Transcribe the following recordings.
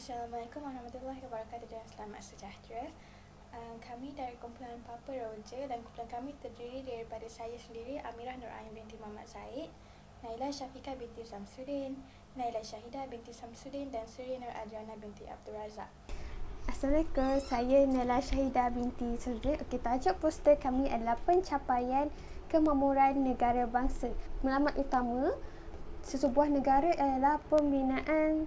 Assalamualaikum warahmatullahi wabarakatuh dan selamat sejahtera. Kami dari kumpulan Papa Roja dan kumpulan kami terdiri daripada saya sendiri, Amirah Nur Ain binti Muhammad Said, Naila Syafiqah binti Samsudin, Naila Syahidah binti Samsudin dan Suri Nur Adriana binti Abdul Razak. Assalamualaikum, saya Naila Syahidah binti Suri. Tajuk poster kami adalah pencapaian kemakmuran negara bangsa. Matlamat utama sesebuah negara adalah pembinaan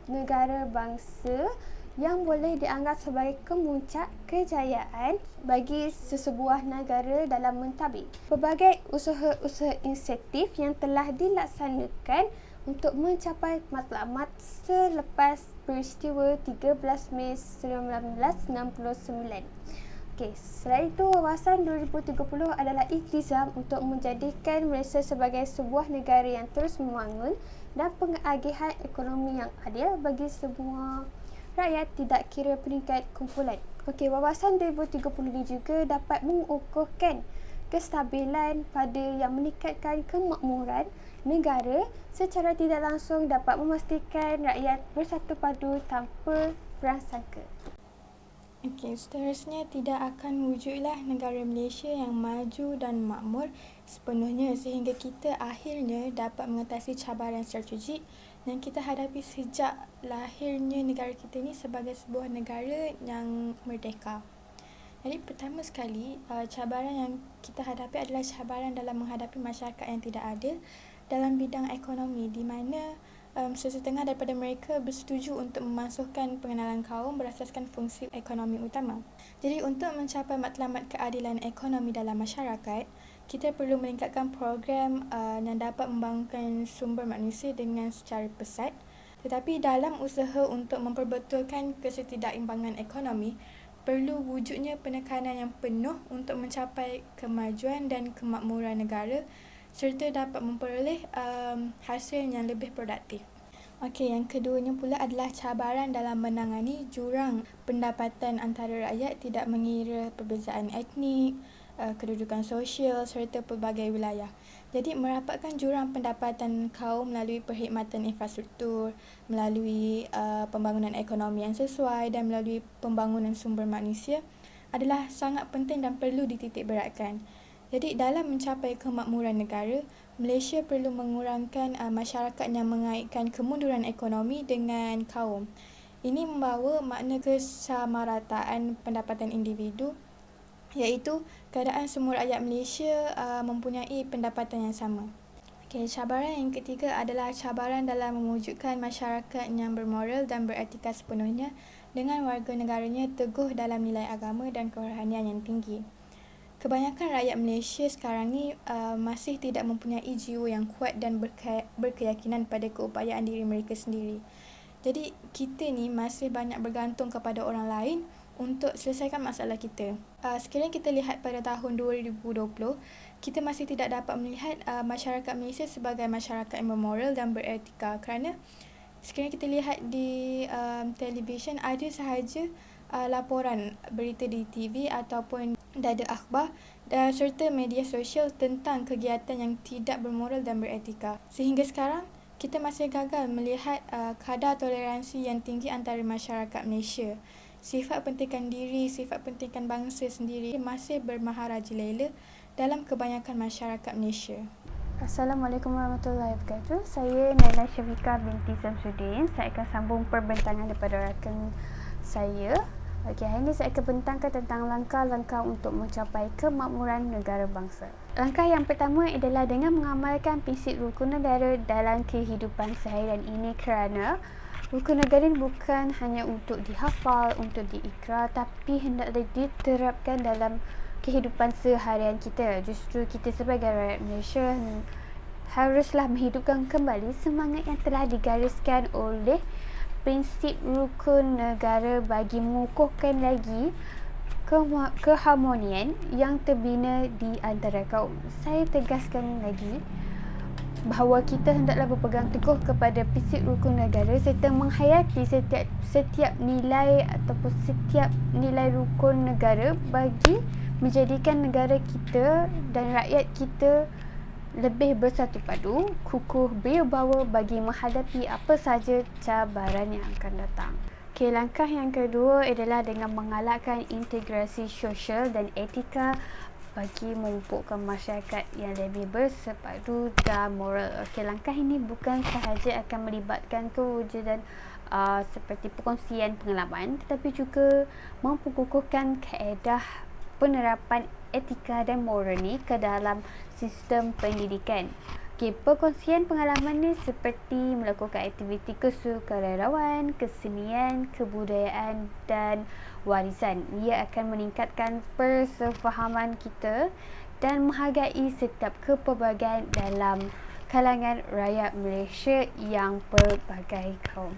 negara bangsa yang boleh dianggap sebagai kemuncak kejayaan bagi sesebuah negara dalam mentadbir pelbagai usaha-usaha insentif yang telah dilaksanakan untuk mencapai matlamat selepas peristiwa 13 Mei 1969. Selain itu, Wawasan 2030 adalah iktizam untuk menjadikan Malaysia sebagai sebuah negara yang terus membangun dan pengagihan ekonomi yang adil bagi semua rakyat tidak kira peringkat kumpulan. Wawasan 2030 ini juga dapat mengukuhkan kestabilan pada yang meningkatkan kemakmuran negara secara tidak langsung dapat memastikan rakyat bersatu padu tanpa prasangka. Seterusnya tidak akan wujudlah negara Malaysia yang maju dan makmur sepenuhnya sehingga kita akhirnya dapat mengatasi cabaran strategik yang kita hadapi sejak lahirnya negara kita ini sebagai sebuah negara yang merdeka. Jadi pertama sekali, cabaran yang kita hadapi adalah cabaran dalam menghadapi masyarakat yang tidak adil dalam bidang ekonomi, di mana sesetengah daripada mereka bersetuju untuk memasukkan pengenalan kaum berasaskan fungsi ekonomi utama. Jadi untuk mencapai matlamat keadilan ekonomi dalam masyarakat, kita perlu meningkatkan program yang dapat membangunkan sumber manusia dengan secara pesat. Tetapi dalam usaha untuk memperbetulkan kesetidaimbangan ekonomi, perlu wujudnya penekanan yang penuh untuk mencapai kemajuan dan kemakmuran negara serta dapat memperoleh hasil yang lebih produktif. Yang keduanya pula adalah cabaran dalam menangani jurang pendapatan antara rakyat tidak mengira perbezaan etnik, kedudukan sosial serta pelbagai wilayah. Jadi merapatkan jurang pendapatan kaum melalui perkhidmatan infrastruktur, melalui pembangunan ekonomi yang sesuai dan melalui pembangunan sumber manusia adalah sangat penting dan perlu dititikberatkan. Jadi dalam mencapai kemakmuran negara, Malaysia perlu mengurangkan masyarakat yang mengaitkan kemunduran ekonomi dengan kaum. Ini membawa makna kesamarataan pendapatan individu, iaitu keadaan semua rakyat Malaysia mempunyai pendapatan yang sama. Cabaran yang ketiga adalah cabaran dalam mewujudkan masyarakat yang bermoral dan beretika sepenuhnya dengan warga negaranya teguh dalam nilai agama dan kerohanian yang tinggi. Kebanyakan rakyat Malaysia sekarang ni masih tidak mempunyai jiwa yang kuat dan berkeyakinan pada keupayaan diri mereka sendiri. Jadi kita ni masih banyak bergantung kepada orang lain untuk selesaikan masalah kita. Sekiranya kita lihat pada tahun 2020, kita masih tidak dapat melihat masyarakat Malaysia sebagai masyarakat yang bermoral dan beretika kerana sekiranya kita lihat di televisyen ada sahaja laporan berita di TV ataupun dada akhbar dan serta media sosial tentang kegiatan yang tidak bermoral dan beretika. Sehingga sekarang kita masih gagal melihat kadar toleransi yang tinggi antara masyarakat Malaysia. Sifat pentingkan diri, sifat pentingkan bangsa sendiri masih bermaharajalela dalam kebanyakan masyarakat Malaysia. Assalamualaikum warahmatullahi wabarakatuh. Saya Naila Syafiqah binti Samsudin. Saya akan sambung perbincangan daripada rakan saya. Hari ini saya akan bentangkan tentang langkah-langkah untuk mencapai kemakmuran negara bangsa. Langkah yang pertama adalah dengan mengamalkan prinsip rukun negara dalam kehidupan seharian ini kerana rukun negara ini bukan hanya untuk dihafal, untuk diikrar, tapi hendaklah diterapkan dalam kehidupan seharian kita. Justru kita sebagai rakyat Malaysia haruslah menghidupkan kembali semangat yang telah digariskan oleh prinsip rukun negara bagi mengukuhkan lagi keharmonian yang terbina di antara kaum. Saya tegaskan lagi bahawa kita hendaklah berpegang teguh kepada prinsip rukun negara serta menghayati setiap nilai ataupun setiap nilai rukun negara bagi menjadikan negara kita dan rakyat kita lebih bersatu padu, kukuh berwibawa bagi menghadapi apa sahaja cabaran yang akan datang. Okay, langkah yang kedua adalah dengan menggalakkan integrasi sosial dan etika bagi memupukkan masyarakat yang lebih bersepadu dan moral. Okay, langkah ini bukan sahaja akan melibatkan kewujudan seperti perkongsian pengalaman, tetapi juga memperkukuhkan kaedah penerapan etika dan moral ni ke dalam sistem pendidikan. Okay, perkongsian pengalaman ni seperti melakukan aktiviti kesukarelawan, kesenian, kebudayaan dan warisan. Ia akan meningkatkan persefahaman kita dan menghargai setiap kepelbagaian dalam kalangan rakyat Malaysia yang pelbagai kaum.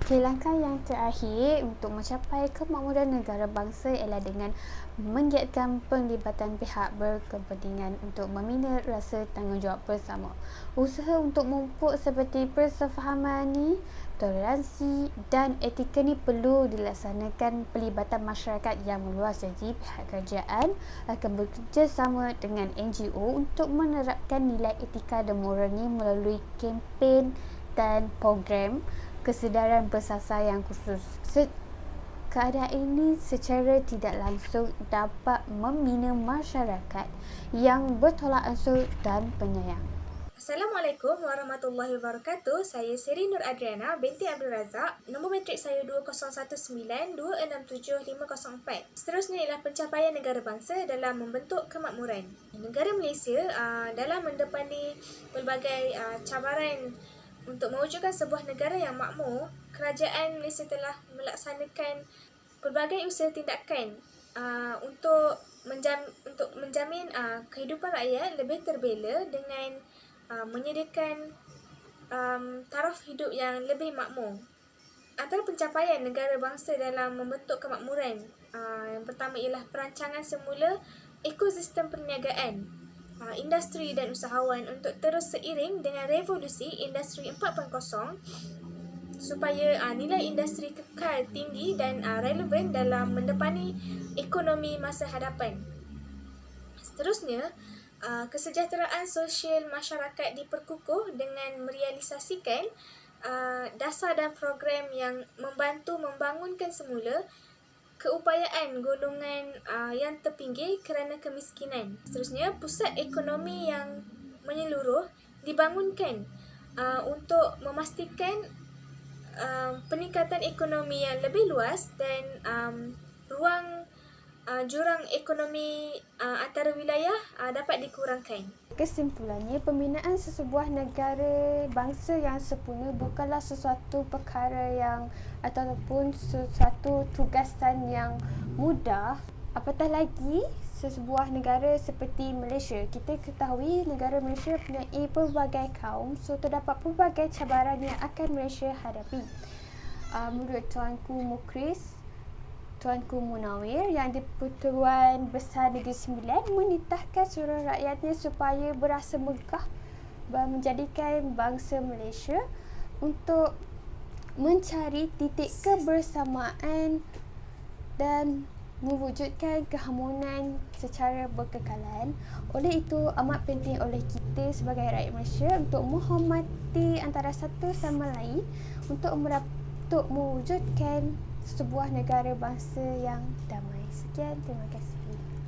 Okay, langkah yang terakhir untuk mencapai kemakmuran negara bangsa ialah dengan menggiatkan penglibatan pihak berkepentingan untuk membina rasa tanggungjawab bersama. Usaha untuk memupuk seperti persefahaman ni, toleransi dan etika ni perlu dilaksanakan pelibatan masyarakat yang meluas. Jadi pihak kerajaan akan bekerjasama dengan NGO untuk menerapkan nilai etika dan moral ni melalui kempen dan program kesedaran bersasar yang khusus. Keadaan ini secara tidak langsung dapat membina masyarakat yang bertolak ansur dan penyayang. Assalamualaikum warahmatullahi wabarakatuh. Saya Seri Nur Adriana binti Abdul Razak. Nombor matrik saya 2019267504. Seterusnya ialah pencapaian negara bangsa dalam membentuk kemakmuran. Negara Malaysia dalam mendepani pelbagai cabaran untuk mewujudkan sebuah negara yang makmur, kerajaan Malaysia telah melaksanakan pelbagai usaha tindakan untuk menjamin kehidupan rakyat lebih terbela dengan menyediakan taraf hidup yang lebih makmur. Antara pencapaian negara bangsa dalam membentuk kemakmuran, yang pertama ialah perancangan semula ekosistem perniagaan, industri dan usahawan untuk terus seiring dengan revolusi industri 4.0 supaya nilai industri kekal tinggi dan relevan dalam mendepani ekonomi masa hadapan. Seterusnya, kesejahteraan sosial masyarakat diperkukuh dengan merealisasikan dasar dan program yang membantu membangunkan semula keupayaan golongan yang terpinggir kerana kemiskinan. Seterusnya, pusat ekonomi yang menyeluruh dibangunkan untuk memastikan peningkatan ekonomi yang lebih luas dan ruang jurang ekonomi antara wilayah dapat dikurangkan. Kesimpulannya, pembinaan sesebuah negara bangsa yang sempurna bukanlah sesuatu perkara yang ataupun sesuatu tugasan yang mudah. Apatah lagi sesebuah negara seperti Malaysia. Kita ketahui negara Malaysia mempunyai pelbagai kaum, so terdapat pelbagai cabaran yang akan Malaysia hadapi. Menurut Tuanku Mukris, Tuanku Munawir yang di-Pertuan Besar Negeri Sembilan menitahkan seluruh rakyatnya supaya berasa megah dan menjadikan bangsa Malaysia untuk mencari titik kebersamaan dan mewujudkan keharmonian secara berkekalan. Oleh itu, amat penting oleh kita sebagai rakyat Malaysia untuk menghormati antara satu sama lain untuk mewujudkan sebuah negara bangsa yang damai. Sekian, terima kasih.